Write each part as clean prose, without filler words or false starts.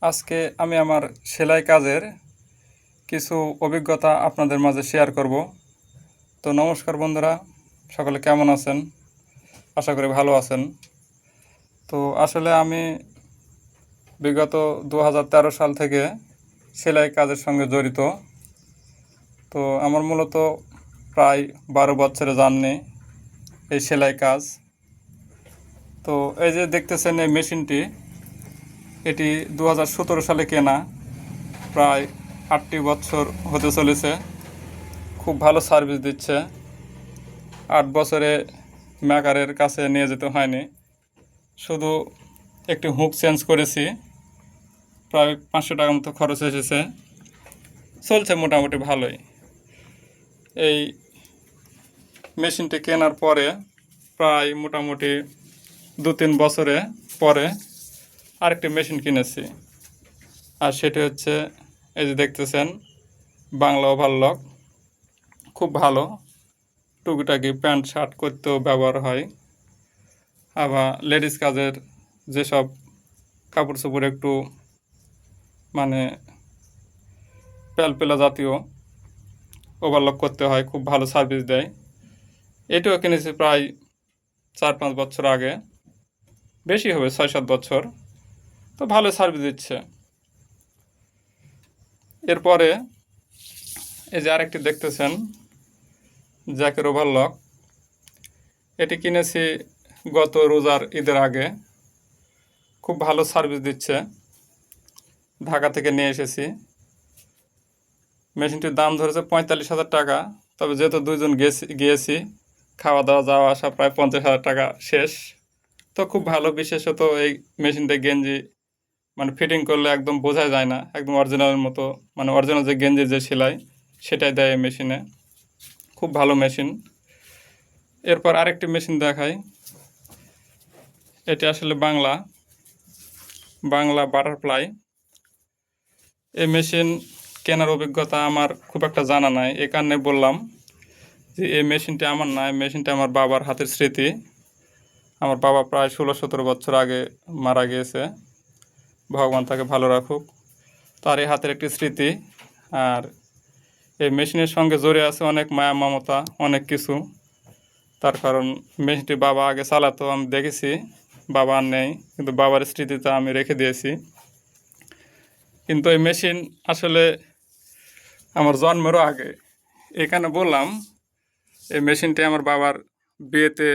আজকে আমি আমার সেলাই কাজের কিছু অভিজ্ঞতা আপনাদের মাঝে শেয়ার করব। তো নমস্কার বন্ধুরা, সকলে কেমন আছেন? আশা করি ভালো আছেন। তো আসলে আমি বিগত 2013 সাল থেকে সেলাই কাজের সঙ্গে জড়িত। তো আমার মূলত প্রায় 12 বছরে জার্নি এই সেলাই কাজ। তো এই যে দেখতেছেন এই মেশিনটি, এটি 2017 সালে কেনা, প্রায় 8টি বছর হতে চলেছে। খুব ভালো সার্ভিস দিচ্ছে। 8 বছরে মেকারের কাছে নিয়ে যেতে হয়নি, শুধু একটি হুক চেঞ্জ করেছি, প্রায় 500 টাকার মতো খরচ এসেছে। চলছে মোটামুটি ভালোই। এই মেশিনটি কেনার পরে প্রায় মোটামুটি 2-3 বছরে পরে আরেকটি মেশিন কিনেছি, আর সেটি হচ্ছে এই যে দেখতেছেন বাংলা ওভারলক। খুব ভালো, টুকিটাকি প্যান্ট শার্ট করতেও ব্যবহার হয়। আবার লেডিস কাজের যেসব কাপড় চোপড় একটু মানে প্যালপেলা জাতীয় ওভারলক করতে হয়, খুব ভালো সার্ভিস দেয়। এটিও কিনেছি প্রায় 4-5 বছর আগে, বেশি হবে 6-7 বছর। তো ভালো সার্ভিস দিচ্ছে। এরপরে এই যে আরেকটি দেখতেছেন জ্যাকের ওভারলক, এটি কিনেছি গত রোজার ঈদের আগে। খুব ভালো সার্ভিস দিচ্ছে। ঢাকা থেকে নিয়ে এসেছি। মেশিনটির দাম ধরেছে 45,000 টাকা। তবে যেহেতু দুইজন গিয়েছি, খাওয়া দাওয়া যাওয়া আসা প্রায় 50,000 টাকা শেষ। তো খুব ভালো, বিশেষত এই মেশিনটা গেঞ্জি মানে ফিটিং করলে একদম বোঝা যায় না, একদম অরিজিনালের মতো, মানে অরিজিনাল যে গেঞ্জির যে সেলাই সেটাই দেয় এই মেশিনে। খুব ভালো মেশিন। এরপর আরেকটি মেশিন দেখাই। এটি আসলে বাংলা বাটারফ্লাই। এই মেশিন কেনার অভিজ্ঞতা আমার খুব একটা জানা নাই, এ কারণে বললাম যে এই মেশিনটি আমার না, এই মেশিনটা আমার বাবার হাতের স্মৃতি। আমার বাবা প্রায় 16-17 বছর আগে মারা গিয়েছে, ভগবান তাকে ভালো রাখুক। তার এই হাতের একটি স্মৃতি। আর এই মেশিনের সঙ্গে জড়িয়ে আছে অনেক মায়া মমতা, অনেক কিছু। তার কারণ মেশিনটি বাবা আগে চালাতো, আমি দেখেছি। বাবা আর নেই, কিন্তু বাবার স্মৃতিটা আমি রেখে দিয়েছি। কিন্তু এই মেশিন আসলে আমার জন্মেরও আগে। এখানে বললাম এই মেশিনটি আমার বাবার বিয়েতে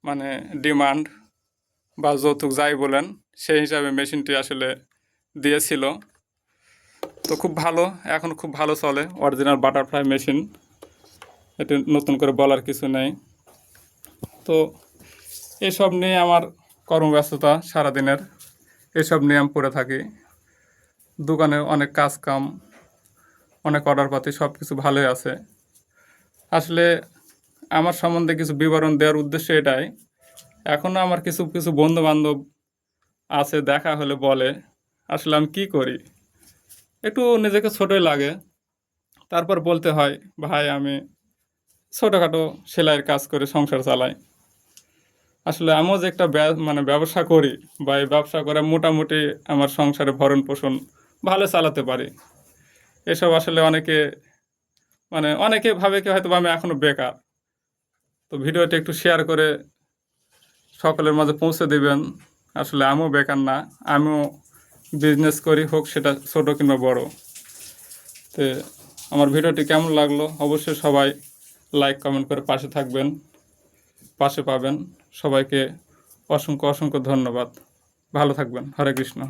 মানে ডিমান্ড বা যৌতুক যাই বলেন, সেই হিসাবে মেশিনটি আসলে দিয়েছিল। তো খুব ভালো, এখন খুব ভালো চলে। অরিজিনাল বাটারফ্লাই মেশিন, এটি নতুন করে বলার কিছু নেই। তো এসব নিয়ে আমার কর্মব্যস্ততা সারাদিনের, এসব নিয়ে আমি পড়ে থাকি। দোকানে অনেক কাজ কাম, অনেক অর্ডারপাতি, সব কিছু ভালোই আছে। আসলে আমার সম্বন্ধে কিছু বিবরণ দেওয়ার উদ্দেশ্য এটাই। এখনও আমার কিছু কিছু বন্ধুবান্ধব আছে, দেখা হলে বলে আসলে আমি কী করি, একটু নিজেকে ছোটোই লাগে। তারপর বলতে হয়, ভাই আমি ছোটোখাটো সেলাইয়ের কাজ করে সংসার চালাই। আসলে আমিও যে একটা মানে ব্যবসা করি, বা এই ব্যবসা করে মোটামুটি আমার সংসারে ভরণ পোষণ ভালো চালাতে পারি। এসব আসলে অনেকে ভাবে কি হয়তো আমি এখনও বেকার। তো ভিডিওটি একটু শেয়ার করে সকলের মাঝে পৌঁছে দেবেন। আসলে আমিও বেকার না, আমিও বিজনেস করি, হোক সেটা ছোটো কিংবা বড়। তো আমার ভিডিওটি কেমন লাগলো অবশ্যই সবাই লাইক কমেন্ট করে পাশে থাকবেন, পাশে পাবেন। সবাইকে অসংখ্য অসংখ্য ধন্যবাদ। ভালো থাকবেন। হরে কৃষ্ণ।